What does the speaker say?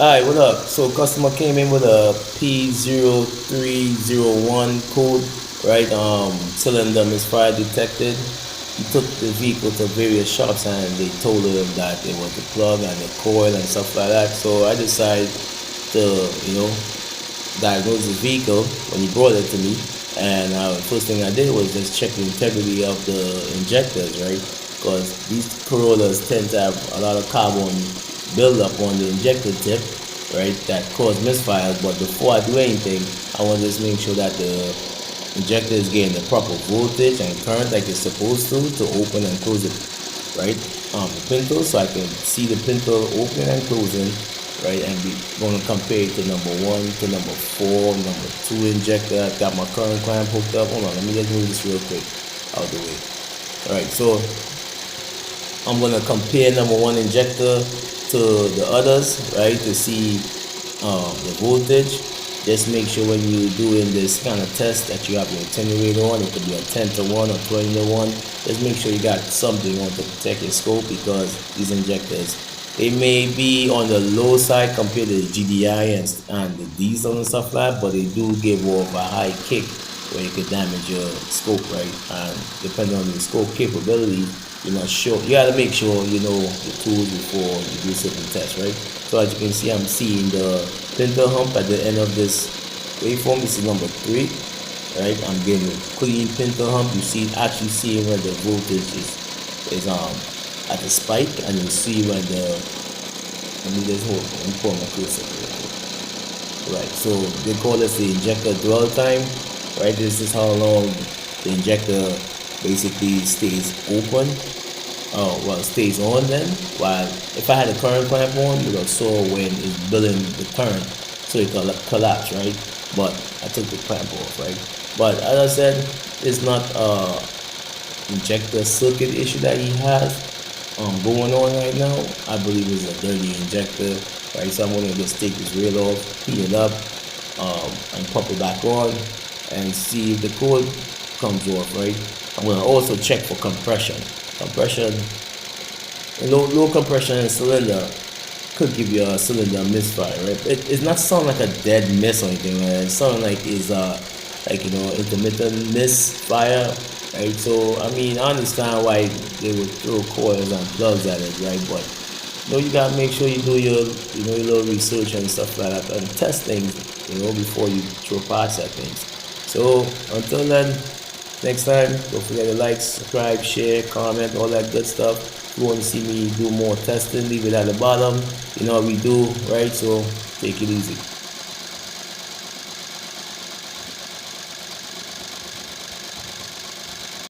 Alright, what up? So customer came in with a P0301 code, right? Cylinder misfire detected. He took the vehicle to various shops and they told him that it was the plug and the coil and stuff like that. So I decided to, diagnose the vehicle when he brought it to me. And the first thing I did was just check the integrity of the injectors, right? Because these Corollas tend to have a lot of carbon buildup on the injector tip, right, that cause misfires. But before I do anything, I want to just make sure that the injector is getting the proper voltage and current like it's supposed to open and close it, right? The pintle, so I can see the pintle open and closing, right? And we're going to compare it to number 1 to number 4, number 2 injector. I've got my current clamp hooked up. Hold on, let me just move this real quick out the way. All right, so I'm going to compare number 1 injector to the others, right, to see the voltage. Just make sure when you're doing this kind of test that you have your attenuator on. It could be a 10 to 1 or 20 to 1. Just make sure you got something on to protect your scope, because these injectors, they may be on the low side compared to the GDI and the diesel and stuff like that, but they do give off a high kick where it could damage your scope, right? And depending on the scope capability, you're not sure. You gotta make sure you know the tools before you do certain tests, right? So as you can see, I'm seeing the pintle hump at the end of this waveform. This is number 3, right? I'm getting a clean pintle hump. You see, actually seeing where the voltage is at the spike, and you see when the, let me just hold, let me pull my cursor here. Right, so they call this the injector dwell time, right? This is how long the injector basically stays open, stays on then. While if I had a current clamp on, you would have saw when it's building the current, so it could collapse, right? But I took the clamp off, right? But as I said, it's not injector circuit issue that he has going on right now. I believe it's a dirty injector, right? So I'm gonna just take this rail off, heat it up, and pop it back on and see if the cord comes off, right? I'm gonna also check for compression. Low compression in cylinder could give you a cylinder misfire, right? It's not sound like a dead miss or anything, right? It sounds like it's intermittent misfire, right? So I mean, I understand why they would throw coils and plugs at it, right? But you gotta make sure you do your your little research and stuff like that, and test things, before you throw parts at things. So until then, next time, don't forget to like, subscribe, share, comment, all that good stuff. If you want to see me do more testing, leave it at the bottom. You know what we do, right? So take it easy.